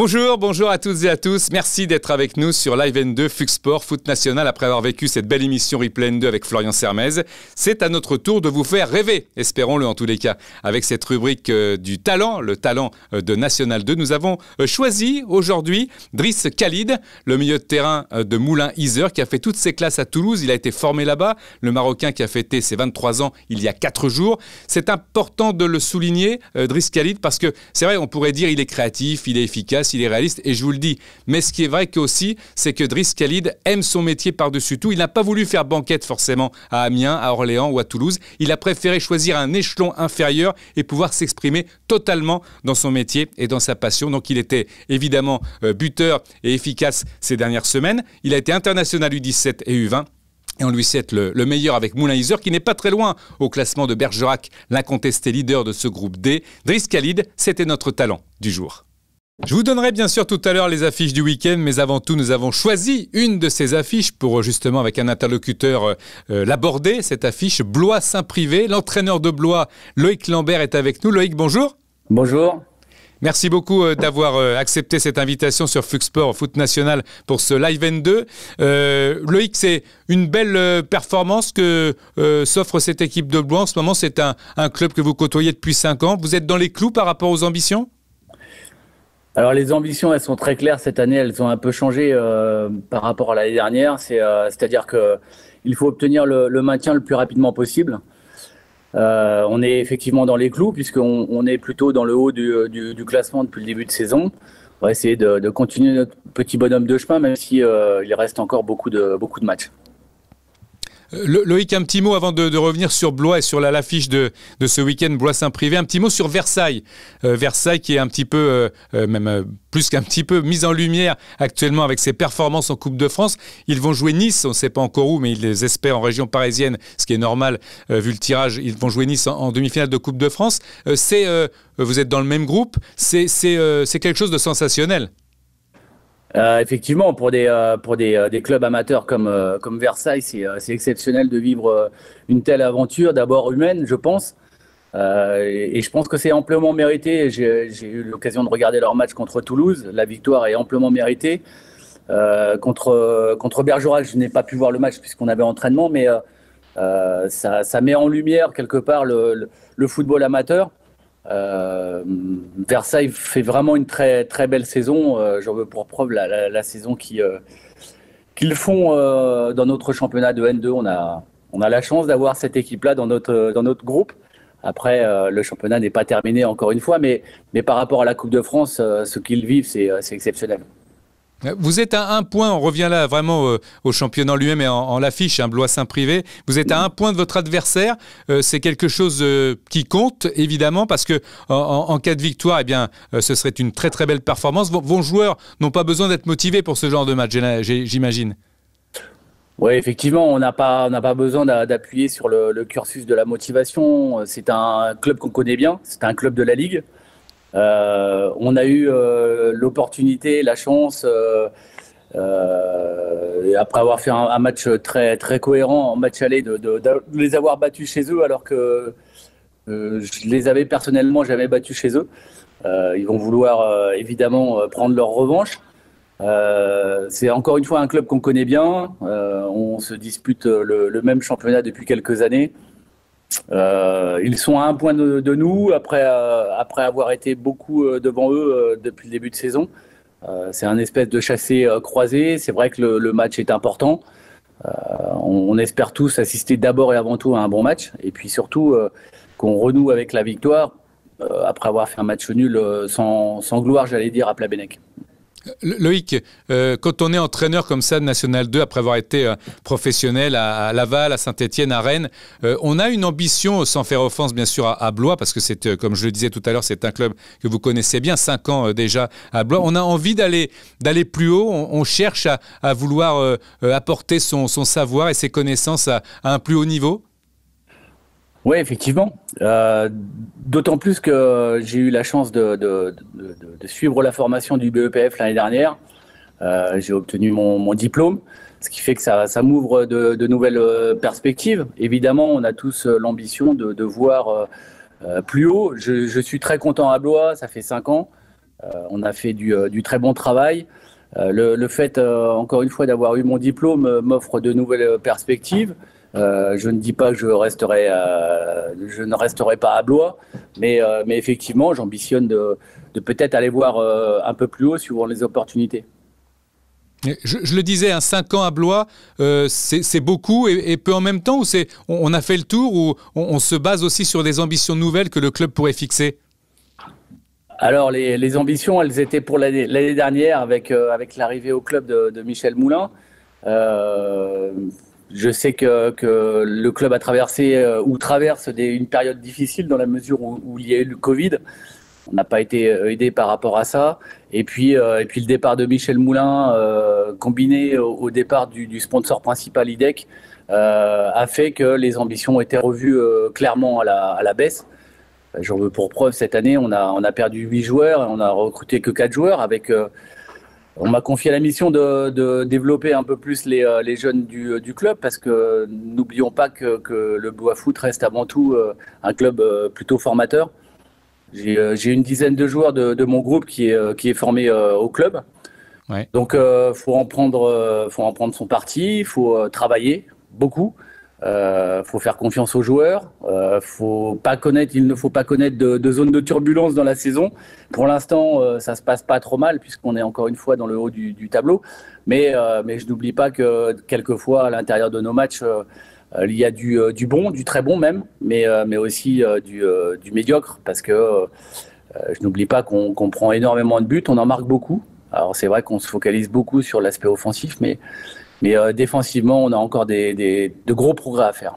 Bonjour, bonjour à toutes et à tous. Merci d'être avec nous sur Live N2 Fux Sport Foot National après avoir vécu cette belle émission Replay N2 avec Florian Sermez. C'est à notre tour de vous faire rêver, espérons-le en tous les cas. Avec cette rubrique du talent, le talent de National 2, nous avons choisi aujourd'hui Driss Khalid, le milieu de terrain de Moulins-Yzeure qui a fait toutes ses classes à Toulouse. Il a été formé là-bas, le Marocain qui a fêté ses 23 ans il y a 4 jours. C'est important de le souligner, Driss Khalid, parce que c'est vrai, on pourrait dire il est créatif, il est efficace, il est réaliste, et je vous le dis. Mais ce qui est vrai aussi, c'est que Driss Khalid aime son métier par-dessus tout. Il n'a pas voulu faire banquette forcément à Amiens, à Orléans ou à Toulouse. Il a préféré choisir un échelon inférieur et pouvoir s'exprimer totalement dans son métier et dans sa passion. Donc il était évidemment buteur et efficace ces dernières semaines. Il a été international U17 et U20. Et on lui souhaite le meilleur avec Moulins-Yzeure, qui n'est pas très loin au classement de Bergerac, l'incontesté leader de ce groupe D. Driss Khalid, c'était notre talent du jour. Je vous donnerai bien sûr tout à l'heure les affiches du week-end, mais avant tout, nous avons choisi une de ces affiches pour justement, avec un interlocuteur, l'aborder, cette affiche Blois-Saint-Privé. L'entraîneur de Blois, Loïc Lambert, est avec nous. Loïc, bonjour. Bonjour. Merci beaucoup d'avoir accepté cette invitation sur Fux Sport Foot National pour ce Live N2. Loïc, c'est une belle performance que s'offre cette équipe de Blois. En ce moment, c'est un club que vous côtoyez depuis 5 ans. Vous êtes dans les clous par rapport aux ambitions ? Alors les ambitions, elles sont très claires cette année. Elles ont un peu changé par rapport à l'année dernière. C'est-à-dire qu'il faut obtenir le maintien le plus rapidement possible. On est effectivement dans les clous puisqu'on est plutôt dans le haut du classement depuis le début de saison. On va essayer de continuer notre petit bonhomme de chemin, même si il reste encore beaucoup de matchs. Loïc, un petit mot avant de revenir sur Blois et sur l'affiche de ce week-end Blois-Saint-Privé. Un petit mot sur Versailles. Versailles qui est un petit peu, plus qu'un petit peu, mise en lumière actuellement avec ses performances en Coupe de France. Ils vont jouer Nice, on ne sait pas encore où, mais ils les espèrent en région parisienne, ce qui est normal vu le tirage. Ils vont jouer Nice en demi-finale de Coupe de France. Vous êtes dans le même groupe. C'est quelque chose de sensationnel. Effectivement, pour des clubs amateurs comme Versailles, c'est exceptionnel de vivre une telle aventure, d'abord humaine, je pense. Et je pense que c'est amplement mérité. J'ai eu l'occasion de regarder leur match contre Toulouse. La victoire est amplement méritée. Contre Bergerac, je n'ai pas pu voir le match puisqu'on avait entraînement, mais ça met en lumière quelque part le football amateur. Versailles fait vraiment une très très belle saison. J'en veux pour preuve la saison qu'ils font dans notre championnat de N2. On a la chance d'avoir cette équipe-là dans notre groupe. Après, le championnat n'est pas terminé encore une fois, mais par rapport à la Coupe de France, ce qu'ils vivent, c'est exceptionnel. Vous êtes à un point, on revient là vraiment au championnat lui-même et en l'affiche, Blois-Saint-Privé. Vous êtes à un point de votre adversaire. C'est quelque chose qui compte, évidemment, parce que en cas de victoire, eh bien, ce serait une très très belle performance. Vos joueurs n'ont pas besoin d'être motivés pour ce genre de match, j'imagine. Oui, effectivement, on n'a pas besoin d'appuyer sur le cursus de la motivation. C'est un club qu'on connaît bien, c'est un club de la Ligue. On a eu l'opportunité, la chance, après avoir fait un match très, très cohérent en match aller, de les avoir battus chez eux, alors que je les avais personnellement jamais battus chez eux. Ils vont vouloir évidemment prendre leur revanche. C'est encore une fois un club qu'on connaît bien. On se dispute le même championnat depuis quelques années. Ils sont à un point de nous après avoir été beaucoup devant eux depuis le début de saison. C'est un espèce de chassé croisé. C'est vrai que le match est important. On espère tous assister d'abord et avant tout à un bon match et puis surtout qu'on renoue avec la victoire après avoir fait un match nul sans gloire, j'allais dire, à Plabennec. Loïc, quand on est entraîneur comme ça de National 2, après avoir été professionnel à Laval, à Saint-Étienne, à Rennes, on a une ambition, sans faire offense bien sûr à Blois, parce que c'est, comme je le disais tout à l'heure, c'est un club que vous connaissez bien, 5 ans déjà à Blois. On a envie d'aller plus haut, on cherche à vouloir apporter son savoir et ses connaissances à un plus haut niveau. Oui, effectivement. D'autant plus que j'ai eu la chance de suivre la formation du BEPF l'année dernière. J'ai obtenu mon diplôme, ce qui fait que ça m'ouvre de nouvelles perspectives. Évidemment, on a tous l'ambition de voir plus haut. Je suis très content à Blois, ça fait 5 ans. On a fait du très bon travail. Le fait, encore une fois, d'avoir eu mon diplôme m'offre de nouvelles perspectives. Je ne dis pas que je ne resterai pas à Blois, mais effectivement, j'ambitionne de peut-être aller voir un peu plus haut suivant les opportunités. Je le disais, 5 ans à Blois, c'est beaucoup et peu en même temps, ou on a fait le tour, ou on se base aussi sur des ambitions nouvelles que le club pourrait fixer? Alors, les ambitions, elles étaient pour l'année dernière avec l'arrivée au club de Michel Moulin. Je sais que le club a traversé ou traverse une période difficile dans la mesure où il y a eu le Covid. On n'a pas été aidé par rapport à ça. Et puis le départ de Michel Moulin, combiné au départ du sponsor principal IDEC, a fait que les ambitions ont été revues clairement à la baisse. J'en veux pour preuve, cette année, on a perdu 8 joueurs et on a recruté que 4 joueurs. On m'a confié la mission de développer un peu plus les jeunes du club, parce que n'oublions pas que le Blois Foot reste avant tout un club plutôt formateur. J'ai une dizaine de joueurs de mon groupe qui est formé au club. Ouais. Donc, faut en prendre son parti, il faut travailler beaucoup. Faut faire confiance aux joueurs. Il ne faut pas connaître de zone de turbulence dans la saison. Pour l'instant, ça se passe pas trop mal puisqu'on est encore une fois dans le haut du tableau. Mais je n'oublie pas que quelquefois, à l'intérieur de nos matchs, il y a du bon, du très bon même, mais aussi du médiocre, parce que je n'oublie pas qu'on prend énormément de buts, on en marque beaucoup. Alors c'est vrai qu'on se focalise beaucoup sur l'aspect offensif, mais défensivement, on a encore de gros progrès à faire.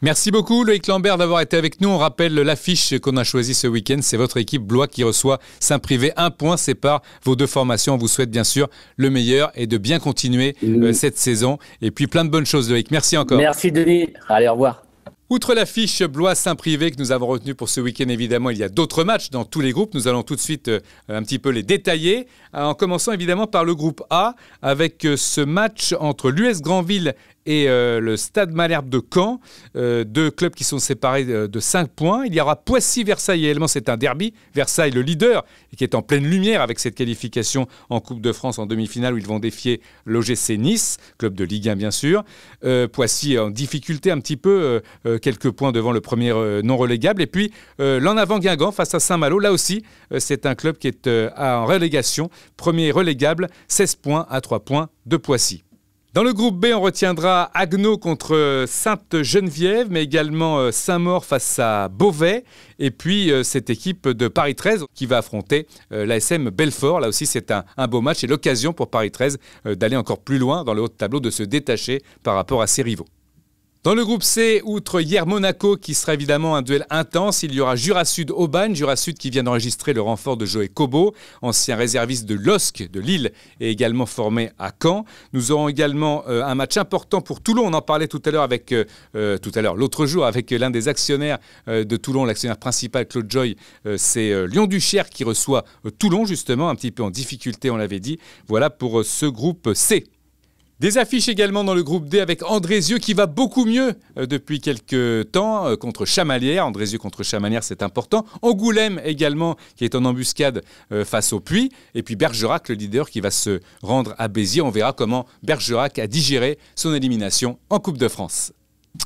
Merci beaucoup Loïc Lambert d'avoir été avec nous. On rappelle l'affiche qu'on a choisie ce week-end. C'est votre équipe Blois qui reçoit Saint-Privé. 1 point sépare vos deux formations. On vous souhaite bien sûr le meilleur et de bien continuer cette saison. Et puis plein de bonnes choses Loïc. Merci encore. Merci Denis. Allez, au revoir. Outre l'affiche Blois-Saint-Privé que nous avons retenue pour ce week-end, évidemment, il y a d'autres matchs dans tous les groupes. Nous allons tout de suite un petit peu les détailler, en commençant évidemment par le groupe A, avec ce match entre l'US Granville et le Stade Malherbe de Caen, deux clubs qui sont séparés de 5 points. Il y aura Poissy-Versailles également, c'est un derby. Versailles, le leader, et qui est en pleine lumière avec cette qualification en Coupe de France en demi-finale où ils vont défier l'OGC Nice, club de Ligue 1 bien sûr. Poissy en difficulté un petit peu, quelques points devant le premier non relégable. Et puis l'en avant Guingamp face à Saint-Malo, là aussi c'est un club qui est en relégation. Premier relégable, 16 points à 3 points de Poissy. Dans le groupe B, on retiendra Haguenau contre Sainte-Geneviève, mais également Saint-Maur face à Beauvais. Et puis cette équipe de Paris 13 qui va affronter l'ASM Belfort. Là aussi, c'est un beau match et l'occasion pour Paris 13 d'aller encore plus loin dans le haut de tableau, de se détacher par rapport à ses rivaux. Dans le groupe C, outre hier Monaco, qui sera évidemment un duel intense, il y aura Jura Sud-Aubagne. Jura Sud qui vient d'enregistrer le renfort de Joël Kobo, ancien réserviste de LOSC de Lille et également formé à Caen. Nous aurons également un match important pour Toulon. On en parlait tout à l'heure l'autre jour avec l'un des actionnaires de Toulon, l'actionnaire principal Claude Joy. C'est Lyon-Duchère qui reçoit Toulon justement, un petit peu en difficulté, on l'avait dit. Voilà pour ce groupe C. Des affiches également dans le groupe D avec Andrézieux qui va beaucoup mieux depuis quelques temps contre Chamalières. Andrézieux contre Chamalières, c'est important. Angoulême également qui est en embuscade face au Puy. Et puis Bergerac, le leader, qui va se rendre à Béziers. On verra comment Bergerac a digéré son élimination en Coupe de France.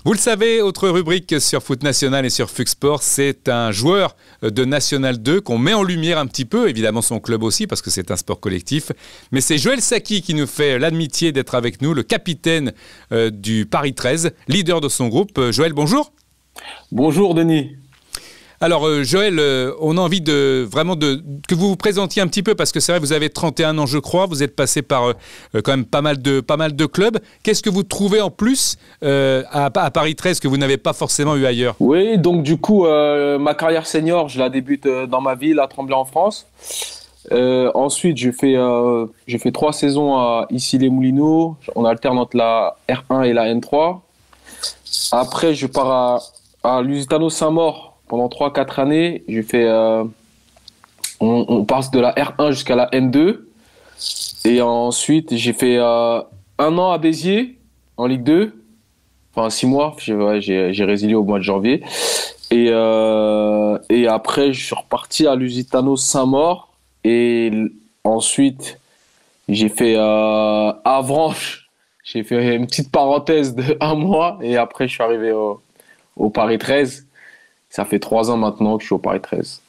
Vous le savez, autre rubrique sur Foot National et sur Fux Sport, c'est un joueur de National 2 qu'on met en lumière un petit peu, évidemment son club aussi parce que c'est un sport collectif, mais c'est Joël Saki qui nous fait l'amitié d'être avec nous, le capitaine du Paris 13, leader de son groupe. Joël, bonjour. Bonjour Denis. Alors Joël, on a envie que vous vous présentiez un petit peu parce que c'est vrai, vous avez 31 ans je crois, vous êtes passé par quand même pas mal de clubs. Qu'est-ce que vous trouvez en plus à Paris 13 que vous n'avez pas forcément eu ailleurs? Oui, donc du coup, ma carrière senior, je la débute dans ma ville, à Tremblay en France. Ensuite, j'ai fait 3 saisons à Issy-les-Moulineaux. On alterne entre la R1 et la N3. Après, je pars à Lusitano Saint-Maur. Pendant 3-4 années, j'ai fait. On passe de la R1 jusqu'à la N2. Et ensuite, j'ai fait 1 an à Béziers, en Ligue 2. Enfin, 6 mois. J'ai résilié au mois de janvier. Et après, je suis reparti à Lusitano Saint-Maur. Et ensuite, j'ai fait Avranches. J'ai fait une petite parenthèse de 1 mois. Et après, je suis arrivé au Paris 13. Ça fait 3 ans maintenant que je suis au Paris 13.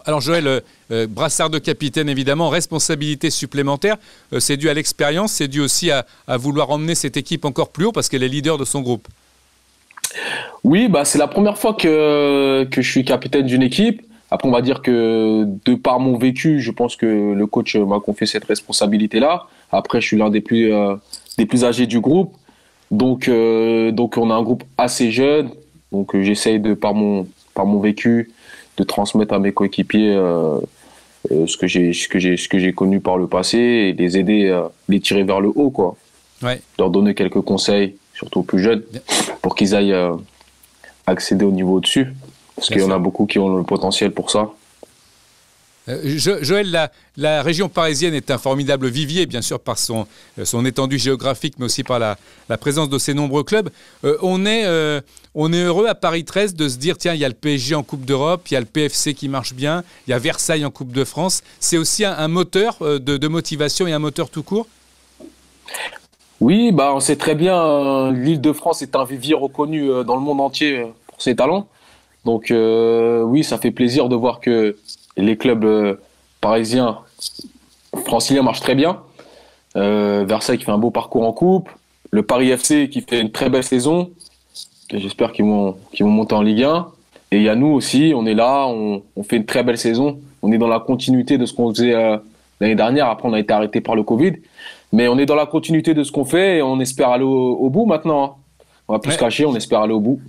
Alors Joël, brassard de capitaine évidemment, responsabilité supplémentaire, c'est dû à l'expérience, c'est dû aussi à vouloir emmener cette équipe encore plus haut parce qu'elle est leader de son groupe. Oui, bah, c'est la première fois que je suis capitaine d'une équipe. Après, on va dire que de par mon vécu, je pense que le coach m'a confié cette responsabilité-là. Après, je suis l'un des plus âgés du groupe. Donc on a un groupe assez jeune. Donc j'essaye par mon vécu de transmettre à mes coéquipiers ce que j'ai connu par le passé et les aider, les tirer vers le haut, quoi. Ouais. Leur donner quelques conseils, surtout aux plus jeunes, pour qu'ils aillent accéder au niveau au-dessus. Parce qu'il y en a beaucoup qui ont le potentiel pour ça. Joël, la région parisienne est un formidable vivier, bien sûr, par son étendue géographique, mais aussi par la présence de ses nombreux clubs. On est heureux à Paris 13 de se dire, tiens, il y a le PSG en Coupe d'Europe, il y a le PFC qui marche bien, il y a Versailles en Coupe de France. C'est aussi un moteur de motivation et un moteur tout court? Oui, bah, on sait très bien, l'Île-de-France est un vivier reconnu dans le monde entier pour ses talents. Donc oui, ça fait plaisir de voir que les clubs parisiens, franciliens marchent très bien. Versailles qui fait un beau parcours en coupe. Le Paris FC qui fait une très belle saison. J'espère qu'ils vont monter en Ligue 1. Et il y a nous aussi, on est là, on fait une très belle saison. On est dans la continuité de ce qu'on faisait l'année dernière. Après, on a été arrêté par le Covid. Mais on est dans la continuité de ce qu'on fait et on espère aller au bout maintenant. On va plus se cacher, on espère aller au bout.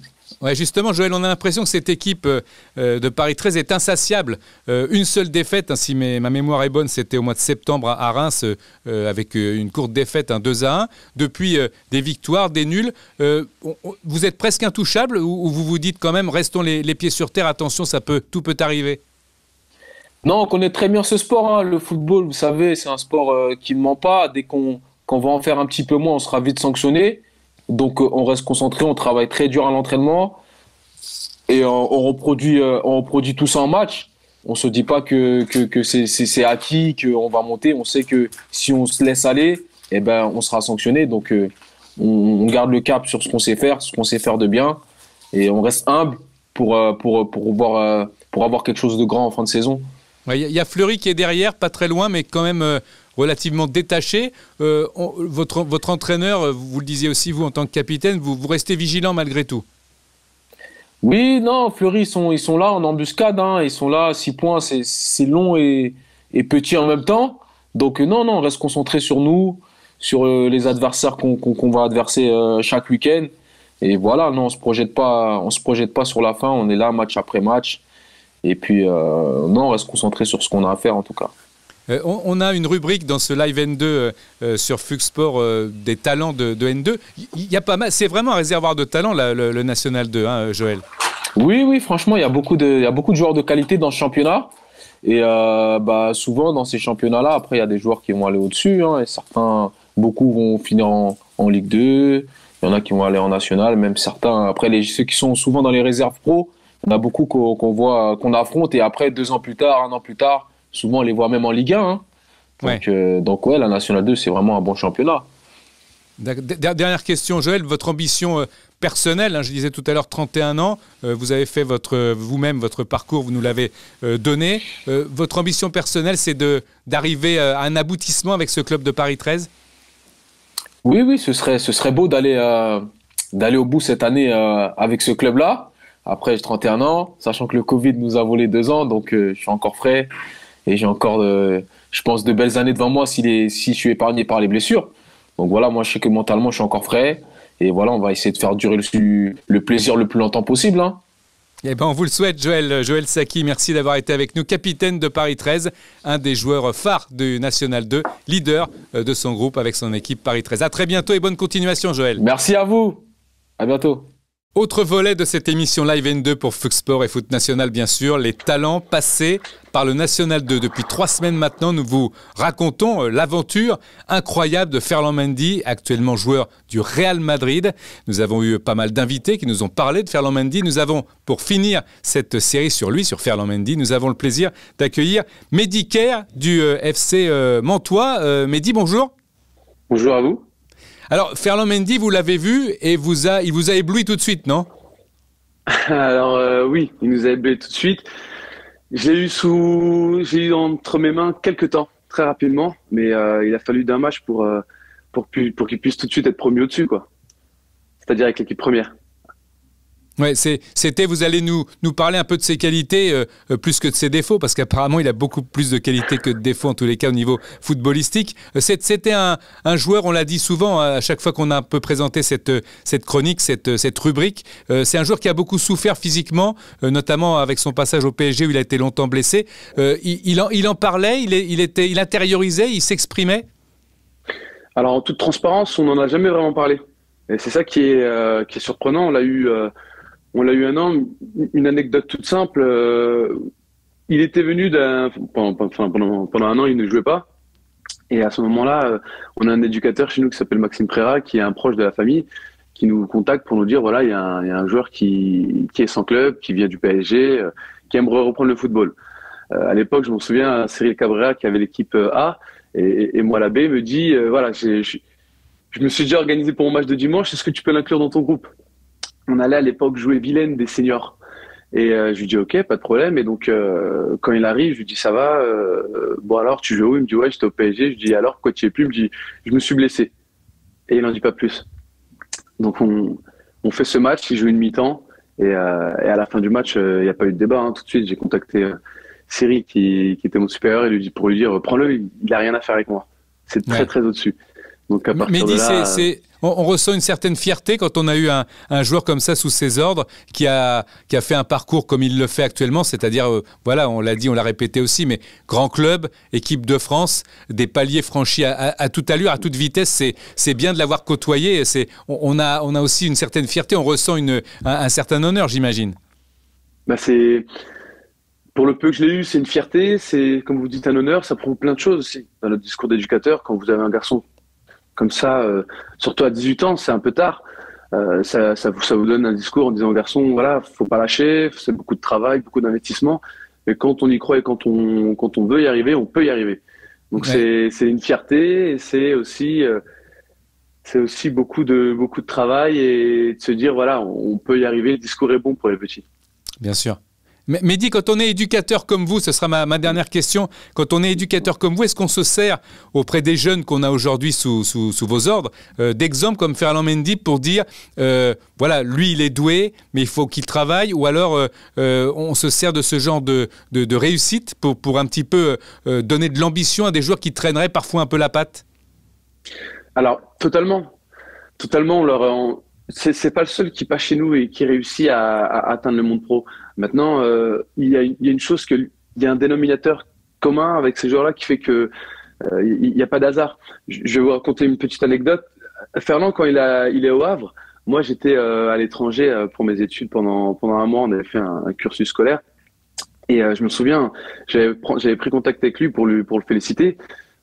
Ouais, justement, Joël, on a l'impression que cette équipe de Paris 13 est insatiable. Une seule défaite, hein, si ma mémoire est bonne, c'était au mois de septembre à Reims, avec une courte défaite, 2-1. Depuis, des victoires, des nuls. Vous êtes presque intouchable ou vous vous dites quand même, restons les pieds sur terre, attention, tout peut arriver? Non, on connaît très bien ce sport, hein. Le football, vous savez, c'est un sport qui ne ment pas. Dès qu'on va en faire un petit peu moins, on sera vite sanctionné. Donc on reste concentré, on travaille très dur à l'entraînement et on reproduit tout ça en match. On se dit pas que c'est acquis, qu'on va monter. On sait que si on se laisse aller, eh ben on sera sanctionné. Donc on garde le cap sur ce qu'on sait faire de bien, et on reste humble pour avoir quelque chose de grand en fin de saison. Il y a Fleury qui est derrière, pas très loin, mais quand même relativement détaché. Votre entraîneur, vous le disiez aussi, vous, en tant que capitaine, vous restez vigilant malgré tout. Oui, non, Fleury, ils sont là en embuscade. Hein. Ils sont là, 6 points, c'est long et petit en même temps. Donc non, on reste concentré sur nous, sur les adversaires qu'on va adverser chaque week-end. Et voilà, non, on se projette pas sur la fin. On est là match après match. Et puis, non, on reste concentré sur ce qu'on a à faire en tout cas. On a une rubrique dans ce Live N2 sur Flux Sport des talents de N2. Il y a pas mal, c'est vraiment un réservoir de talents, le National 2, hein, Joël. Oui, franchement, il y a beaucoup de joueurs de qualité dans ce championnat. Et souvent, dans ces championnats-là, après, il y a des joueurs qui vont aller au-dessus. Hein, et beaucoup vont finir en Ligue 2. Il y en a qui vont aller en National, même certains. Après, ceux qui sont souvent dans les réserves pro, il y en a beaucoup qu'on affronte. Et après, 2 ans plus tard, 1 an plus tard, souvent, on les voit même en Ligue 1. Hein. Donc, la National 2, c'est vraiment un bon championnat. Dernière question, Joël. Votre ambition personnelle, hein, je disais tout à l'heure, 31 ans. Vous avez fait vous-même votre parcours, vous nous l'avez donné. Votre ambition personnelle, c'est d'arriver à un aboutissement avec ce club de Paris 13 ? Oui, ce serait beau d'aller au bout cette année avec ce club-là. Après, j'ai 31 ans, sachant que le Covid nous a volé 2 ans, donc je suis encore frais et j'ai encore, je pense, de belles années devant moi si je suis épargné par les blessures. Donc voilà, moi je sais que mentalement je suis encore frais et voilà, on va essayer de faire durer le plaisir le plus longtemps possible. Hein. Eh ben, on vous le souhaite, Joël Saki. Merci d'avoir été avec nous, capitaine de Paris 13, un des joueurs phares du National 2, leader de son groupe avec son équipe Paris 13. À très bientôt et bonne continuation, Joël. Merci à vous. À bientôt. Autre volet de cette émission Live N2 pour Fux Sport et Foot National, bien sûr, les talents passés par le National 2. Depuis 3 semaines maintenant, nous vous racontons l'aventure incroyable de Ferland Mendy, actuellement joueur du Real Madrid. Nous avons eu pas mal d'invités qui nous ont parlé de Ferland Mendy. Nous avons, pour finir cette série sur lui, sur Ferland Mendy, nous avons le plaisir d'accueillir Mehdi Ker du FC Mantois. Mehdi, bonjour. Bonjour à vous. Alors, Ferland Mendy, vous l'avez vu et il vous a ébloui tout de suite, non? Alors oui, il nous a ébloui tout de suite. J'ai eu entre mes mains quelques temps, très rapidement, mais il a fallu d'un match pour qu'il puisse tout de suite être promu au-dessus, quoi. C'est-à-dire avec l'équipe première. Ouais, vous allez nous parler un peu de ses qualités plus que de ses défauts, parce qu'apparemment il a beaucoup plus de qualités que de défauts, en tous les cas au niveau footballistique. C'était un joueur, on l'a dit souvent à chaque fois qu'on a un peu présenté cette chronique, cette rubrique. C'est un joueur qui a beaucoup souffert physiquement, notamment avec son passage au PSG où il a été longtemps blessé. Il en parlait, il intériorisait, il s'exprimait. Alors en toute transparence, on n'en a jamais vraiment parlé. Et c'est ça qui est surprenant. On l'a eu un an. Une anecdote toute simple. Il était venu pendant un an, il ne jouait pas. Et à ce moment-là, on a un éducateur chez nous qui s'appelle Maxime Préra, qui est un proche de la famille, qui nous contacte pour nous dire voilà, il y a un joueur qui est sans club, qui vient du PSG, qui aimerait reprendre le football. À l'époque, je m'en souviens, Cyril Cabrera, qui avait l'équipe A, et moi la B, me dit voilà, je me suis déjà organisé pour mon match de dimanche. Est-ce que tu peux l'inclure dans ton groupe? On allait à l'époque jouer Vilaine des seniors. Et je lui dis ok, pas de problème. Et donc quand il arrive, je lui dis ça va. Bon alors tu joues où? Il me dit ouais, j'étais au PSG. Je lui dis alors pourquoi tu y es plus? Il me dit je me suis blessé. Et il n'en dit pas plus. Donc on fait ce match, il joue une mi-temps. Et à la fin du match, il n'y a pas eu de débat. Hein. Tout de suite, j'ai contacté Cyril qui était mon supérieur et pour lui dire prends-le, il n'a rien à faire avec moi. C'est très très au-dessus. Donc à partir de là, on ressent une certaine fierté quand on a eu un joueur comme ça sous ses ordres qui a fait un parcours comme il le fait actuellement, c'est-à-dire, voilà, on l'a dit, on l'a répété aussi, mais grand club, équipe de France, des paliers franchis à toute allure, à toute vitesse, c'est bien de l'avoir côtoyé. On a aussi une certaine fierté, on ressent un certain honneur, j'imagine. Bah pour le peu que je l'ai eu, c'est une fierté, c'est, comme vous dites, un honneur, ça prouve plein de choses aussi. Dans notre discours d'éducateur, quand vous avez un garçon comme ça, surtout à 18 ans, c'est un peu tard. Ça vous donne un discours en disant, garçon, voilà, faut pas lâcher, c'est beaucoup de travail, beaucoup d'investissement. Mais quand on y croit et quand on veut y arriver, on peut y arriver. Donc ouais. C'est une fierté, et c'est aussi beaucoup de travail et de se dire, voilà, on peut y arriver. Le discours est bon pour les petits. Bien sûr. Mehdi, quand on est éducateur comme vous, ce sera ma dernière question, quand on est éducateur comme vous, est-ce qu'on se sert auprès des jeunes qu'on a aujourd'hui sous vos ordres d'exemples comme Ferland Mendy pour dire, voilà, lui il est doué, mais il faut qu'il travaille, ou alors on se sert de ce genre de réussite pour un petit peu donner de l'ambition à des joueurs qui traîneraient parfois un peu la patte? Alors, totalement. C'est pas le seul qui passe chez nous et qui réussit à atteindre le monde pro. Maintenant, il y a une chose il y a un dénominateur commun avec ces joueurs-là qui fait que il n'y a pas d'hasard. Je vais vous raconter une petite anecdote. Ferland, quand il est au Havre, moi j'étais à l'étranger pour mes études pendant un mois. On avait fait un cursus scolaire et je me souviens, j'avais pris contact avec lui pour le féliciter.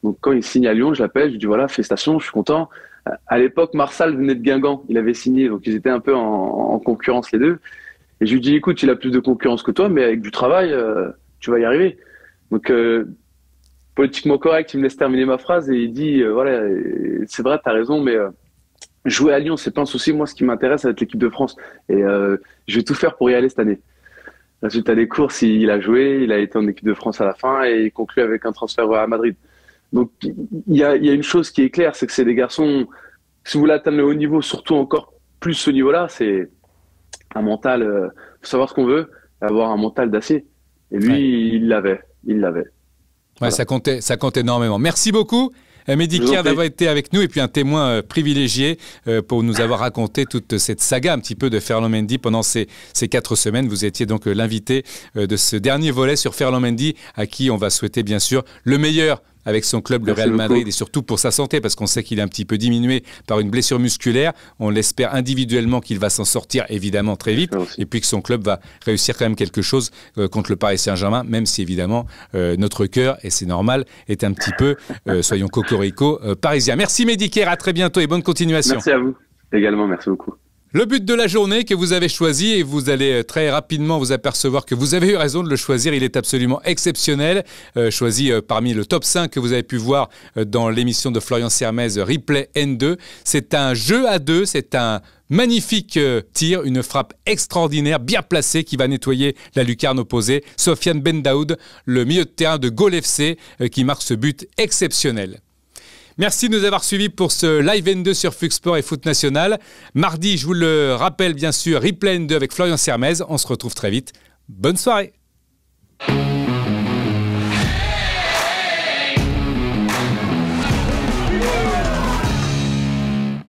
Donc quand il signe à Lyon, je l'appelle, je lui dis voilà, félicitations, je suis content. À l'époque, Marsal venait de Guingamp, il avait signé, donc ils étaient un peu en concurrence les deux. Et je lui dis écoute, il a plus de concurrence que toi, mais avec du travail, tu vas y arriver. Donc politiquement correct, il me laisse terminer ma phrase et il dit voilà, c'est vrai, t'as raison, mais jouer à Lyon, c'est pas un souci. Moi, ce qui m'intéresse, c'est l'équipe de France et je vais tout faire pour y aller cette année. Résultat des courses, il a joué, il a été en équipe de France à la fin et il conclut avec un transfert à Madrid. Donc, il y a une chose qui est claire, c'est que c'est des garçons, si vous voulez atteindre le haut niveau, surtout encore plus ce niveau-là, c'est un mental, faut savoir ce qu'on veut, avoir un mental d'acier. Et lui, ouais. il l'avait. Ouais, Voilà. Ça compte énormément. Merci beaucoup, Mehdi Ker, d'avoir été avec nous et puis un témoin privilégié pour nous avoir raconté toute cette saga un petit peu de Ferland Mendy pendant ces 4 semaines. Vous étiez donc l'invité de ce dernier volet sur Ferland Mendy, à qui on va souhaiter bien sûr le meilleur avec son club, le Real Madrid, et surtout pour sa santé, parce qu'on sait qu'il est un petit peu diminué par une blessure musculaire. On l'espère individuellement qu'il va s'en sortir, évidemment, très vite, et puis que son club va réussir quand même quelque chose contre le Paris Saint-Germain, même si, évidemment, notre cœur, et c'est normal, est un petit peu, soyons cocorico, parisien. Merci Mehdi Ker, à très bientôt et bonne continuation. Merci à vous également, merci beaucoup. Le but de la journée que vous avez choisi, et vous allez très rapidement vous apercevoir que vous avez eu raison de le choisir, il est absolument exceptionnel, choisi parmi le top 5 que vous avez pu voir dans l'émission de Florian Sermez, Replay N2. C'est un jeu à deux, c'est un magnifique tir, une frappe extraordinaire, bien placée, qui va nettoyer la lucarne opposée. Sofiane Bendaoud, le milieu de terrain de Gol FC, qui marque ce but exceptionnel. Merci de nous avoir suivis pour ce Live N2 sur Fux Sport et Foot National. Mardi, je vous le rappelle bien sûr, Replay N2 avec Florian Sermez. On se retrouve très vite. Bonne soirée.